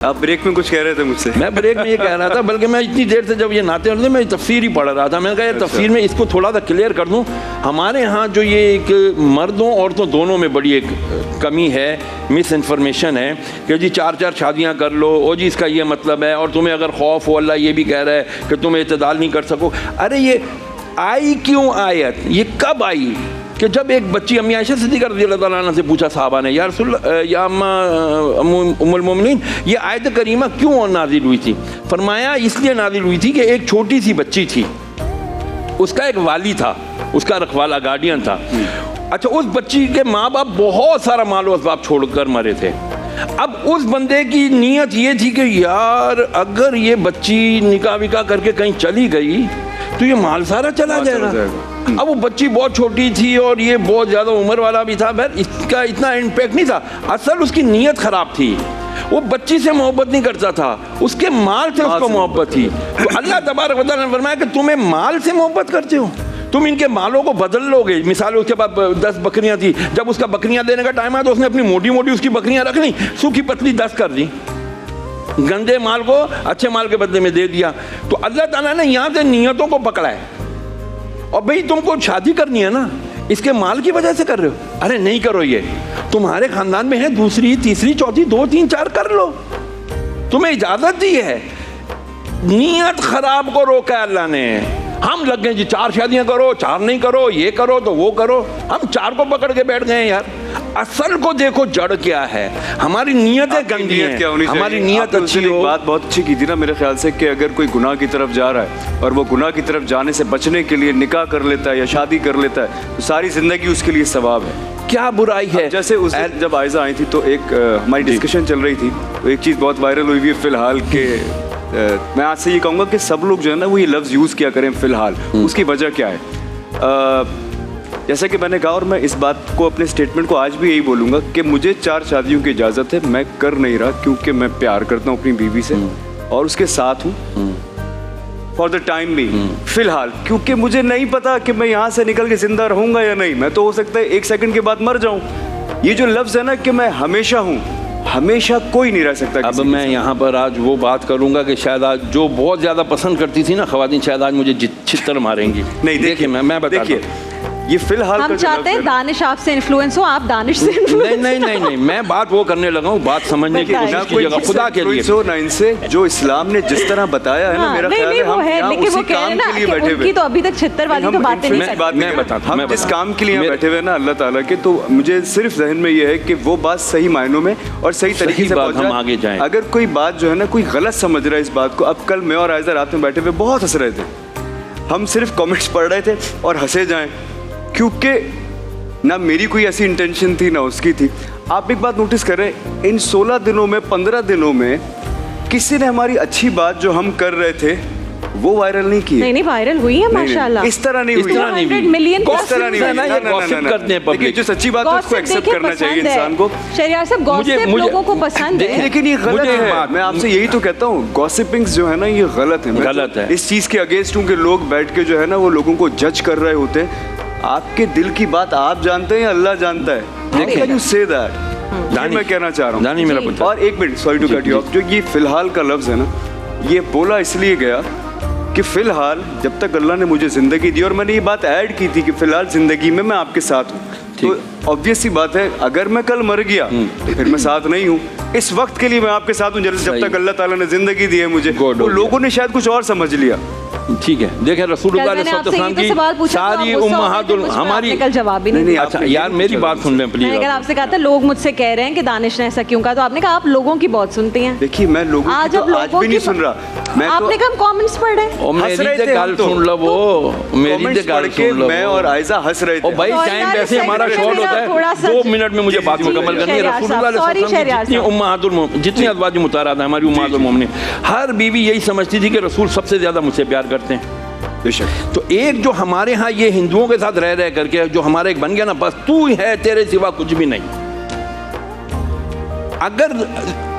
आप ब्रेक में कुछ कह रहे थे मुझसे। मैं ब्रेक में ये कह रहा था, बल्कि मैं इतनी देर से जब ये नाते होते मैं तफसीर ही पढ़ रहा था। मैंने कहा यार तफसीर में इसको थोड़ा सा क्लियर कर दूं। हमारे यहाँ जो ये एक मर्दों औरतों दोनों में बड़ी एक कमी है, मिस इन्फॉर्मेशन है कि जी 4 शादियाँ कर लो और जी इसका ये मतलब है, और तुम्हें अगर खौफ हो अल्लाह ये भी कह रहा है कि तुम इत्तेदाल नहीं कर सको। अरे ये आई क्यों आयत, ये कब आई कि जब एक बच्ची अम्मी आयशा सिद्दीक़ा रज़ियल्लाहु ताला अन्हा से पूछा साहबा ने, या रसूल या अम्मा उम्मुल मोमिनीन ये आयत करीमा क्यों नाजिल हुई थी? फरमाया इसलिए नाजिल हुई थी कि एक छोटी सी बच्ची थी, उसका एक वाली था, उसका रखवाला गार्डियन था। अच्छा, उस बच्ची के माँ बाप बहुत सारा माल व असबाब छोड़कर मरे थे। अब उस बंदे की नीयत ये थी कि यार अगर ये बच्ची निकाह विकाह करके कहीं चली गई तो ये माल सारा चला जाएगा। अब वो बच्ची बहुत छोटी थी और ये बहुत ज़्यादा उम्र वाला भी था, फिर इसका इतना इम्पैक्ट नहीं था। असल उसकी नीयत ख़राब थी, वो बच्ची से मोहब्बत नहीं करता था, उसके माल से उसको मोहब्बत थी। तो अल्लाह तबारक व तआला ने फरमाया कि तुम्हें माल से मोहब्बत करते हो, तुम इनके मालों को बदल लोगे। मिसाल उसके पास 10 बकरियाँ थी, जब उसका बकरियाँ देने का टाइम आया तो उसने अपनी मोटी मोटी उसकी बकरियाँ रख ली, सूखी पतली 10 कर दी, गंदे माल को अच्छे माल के बदले में दे दिया। तो अल्लाह ताला ने यहाँ से नीयतों को पकड़ा है। और भाई तुमको शादी करनी है ना, इसके माल की वजह से कर रहे हो, अरे नहीं करो, ये तुम्हारे खानदान में है, दूसरी तीसरी चौथी 2 3 4 कर लो, तुम्हें इजाजत दी है। नीयत खराब को रोका है अल्लाह ने। हम लग गए जी 4 शादियां करो, 4 नहीं करो, ये करो तो वो करो, हम 4 को पकड़ के बैठ गए यार। असल को देखो जड़ क्या है, हमारी नीयतें गंदी हैं, हमारी नीयत अच्छी हो। बात बहुत अच्छी की थी ना मेरे ख्याल से कि अगर कोई गुनाह की तरफ जा रहा है और वो गुनाह की तरफ जाने से बचने के लिए निकाह कर लेता है या शादी कर लेता है तो सारी जिंदगी उसके लिए सवाब है। क्या बुराई है? जैसे उस दिन जब आयजा आई थी तो एक हमारी डिस्कशन चल रही थी, तो एक चीज़ बहुत वायरल हुई है फिलहाल के मैं आज से ये कहूँगा कि सब लोग जो है ना वो ये लफ्ज़ यूज़ किया करें फिलहाल। उसकी वजह क्या है? जैसा कि मैंने कहा और मैं इस बात को अपने स्टेटमेंट को आज भी यही बोलूँगा कि मुझे 4 शादियों की इजाज़त है, मैं कर नहीं रहा क्योंकि मैं प्यार करता हूँ अपनी बीवी से और उसके साथ हूँ फॉर द टाइम भी फिलहाल, क्योंकि मुझे नहीं पता कि मैं यहाँ से निकल के जिंदा रहूँगा या नहीं। मैं तो हो सकता है 1 सेकंड के बाद मर जाऊँ। ये जो लफ्ज़ है ना कि मैं हमेशा हूँ, हमेशा कोई नहीं रह सकता। अब मैं यहाँ पर आज वो बात करूँगा कि शायद आज जो बहुत ज़्यादा पसंद करती थी ना ख़वातीन, शायद आज मुझे छितर मारेंगी। नहीं देखिए, मैं बता देखिए ये फिलहाल हम चाहते हैं दानिश आपसे इन्फ्लुएंस हो, आप दानिश से इन्फ्लुएंस। नहीं, मैं बात वो करने लगा हूँ, बात समझने की कोशिश कीजिएगा खुदा के लिए। ना इनसे जो इस्लाम ने जिस तरह बताया है ना, मेरा ख्याल है हम यहाँ उसी काम के लिए बैठे हुए। तो अभी तक 76 वाली तो बातें नहीं करते। मैं बताता हूँ, हम जिस काम के लिए यहाँ बैठे हुए ना अल्लाह ताला के, तो मुझे सिर्फ जहन में ये है कि वो बात सही मायनों में और सही तरीके से हम आगे जाएं। अगर कोई बात जो है ना कोई गलत समझ रहा है इस बात को, अब कल मैं और आयजा रात में बैठे हुए बहुत हंस रहे थे, हम सिर्फ कमेंट्स पढ़ रहे थे और हंसे जाएं, क्योंकि ना मेरी कोई ऐसी इंटेंशन थी ना उसकी थी। आप एक बात नोटिस करें, इन 16 दिनों में 15 दिनों में किसी ने हमारी अच्छी बात जो हम कर रहे थे वो वायरल नहीं की। नहीं वायरल हुई है माशाल्लाह। इस तरह नहीं हुई, 200 मिलियन करते हैं। जो सच्ची बात है उसको एक्सेप्ट करना चाहिए इंसान को। शहरियार साहब गॉसिप लोगों को पसंद है, लेकिन ये गलत है। मैं आपसे यही तो कहता हूँ, गॉसिपिंग्स जो है ना ये गलत है। गलत है। इस चीज के अगेंस्ट हूँ कि लोग बैठ के जो है ना वो लोगों को जज कर रहे होते हैं। आपके दिल की बात आप जानते हैं या अल्लाह जानता है? देखिए यू से दैट मैं कहना चाह रहा हूँ। और एक minute, sorry to cut you off, जो ये फिलहाल का लफ्ज़ है ना, ये बोला इसलिए गया कि फ़िलहाल जब तक अल्लाह ने मुझे ज़िंदगी दी, और मैंने ये बात ऐड की थी कि फ़िलहाल ज़िंदगी में मैं आपके साथ हूँ, तो ऑब्वियस सी बात है अगर मैं कल मर गया तो फिर मैं साथ नहीं हूँ। इस वक्त के लिए मैं आपके साथ हूँ जब तक अल्लाह ताला ने ज़िंदगी दी है मुझे। तो लोगों ने शायद कुछ और समझ लिया। ठीक है, देखें रसूलुल्लाह की सारी उम्महातुल हमारी कल जवाब ही नहीं। अच्छा यार मेरी बात सुन लें प्लीज। मैंने आपसे कहा था लोग मुझसे कह रहे हैं कि दानिश ने ऐसा क्यों कहा, तो आपने कहा आप लोगों की बहुत सुनती हैं। देखिए मैं लोगों की तो आज भी नहीं सुन रहा, मैं आपने कहा कमेंट्स पढ़ रहे हैं। मेरी गाल सुन लो, वो मेरी गाल सुन लो। मैं और आयजा हंस रहे थे। भाई टाइम वैसे हमारा शॉर्ट होता है, 2 मिनट में मुझे बात मुकम्मल करनी है। रसूलुल्लाह जितनी अज़वाज मुताहरात है हमारी उम्महातुल मोमिनीन, हर बीवी यही समझती थी कि रसूल सबसे ज्यादा मुझसे प्यार करते हैं। तो एक जो हमारे यहाँ ये हिंदुओं के साथ रह करके जो हमारा एक बन गया ना, बस तू है तेरे सिवा कुछ भी नहीं। अगर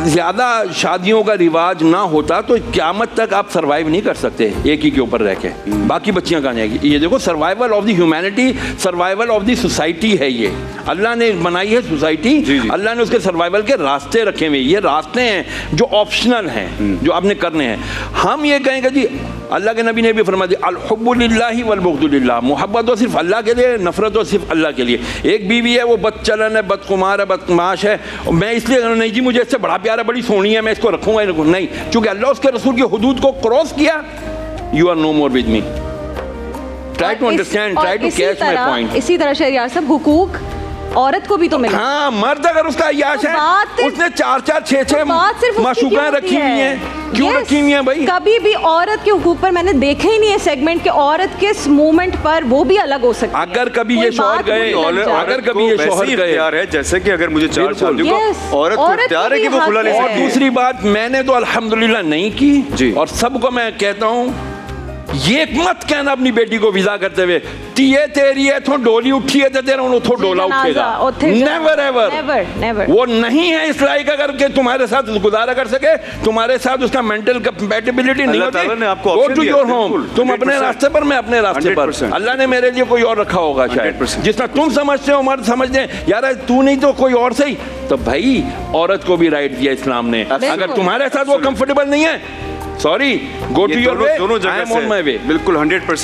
ज़्यादा शादियों का रिवाज ना होता तो क़यामत तक आप सर्वाइव नहीं कर सकते एक ही के ऊपर रह के, बाकी बच्चियां कहाँ जाएंगी। ये देखो survival of the humanity, survival of the society है ये, अल्लाह ने बनाई है सोसाइटी, अल्लाह ने उसके सर्वाइवल के रास्ते रखे हुए, ये रास्ते हैं जो ऑप्शनल हैं, जो आपने करने हैं। हम ये कहेंगे जी अल्लाह के नबी ने भी फरमा दिया अल हुब्बु लिल्लाहि वल बुग़्दु लिल्लाह, मोहब्बत तो सिर्फ अल्लाह के लिए, नफरत तो सिर्फ अल्लाह के लिए। एक बीवी है वो बदचलन है, बदकुमार है, बदमाश है, मैं इसलिए नहीं जी मुझे इससे बड़ा प्यार है, बड़ी सोहनी है, मैं इसको रखूंगा नहीं, चूंकि अल्लाह उसके रसूल की हुदूद को क्रॉस किया, you are no more with me. Try to understand, try to catch my point. इसी तरह शहरियार साहब हुकूक औरत को भी तो मिले। हाँ, मर्द अगर उसका अय्याश है, उसने 4-4 6-6 माशूकाएं रखी हुई हैं, क्यों रखी हुई हैं भाई? कभी भी औरत के हुकूक पर मैंने देखा ही नहीं है सेगमेंट के औरत किस मूवमेंट पर वो भी अलग हो सकती है। अगर कभी ये शौहर गए, अगर कभी ये शौहर गए है, जैसे कि अगर मुझे 4 शादियों का औरत को इख्तियार है कि वो खुला ले सकती है। और दूसरी बात मैंने तो अल्हम्दुलिल्लाह नहीं की, और सबको मैं कहता हूँ ये मत कहना अपनी बेटी को विदा करते हुए तिये तेरी है तो डोली उठी है तो तेरा उठो डोला उठेगा, नेवर एवर। वो नहीं है इस लायक अगर के तुम्हारे साथ गुजारा कर सके, तुम्हारे साथ उसका मेंटल कंपैटिबिलिटी नहीं होती, गो टू योर होम, तुम अपने रास्ते पर, मैं अपने रास्ते पर। अल्लाह ने मेरे लिए कोई और रखा होगा शायद, जितना तुम समझते हो मर्द समझते हैं यार तू नहीं तो कोई और सही, तो भाई औरत को भी राइट दिया इस्लाम ने। अगर तुम्हारे साथ वो कंफर्टेबल नहीं है, sorry, go to your way, I am on my way. बिल्कुल 100%।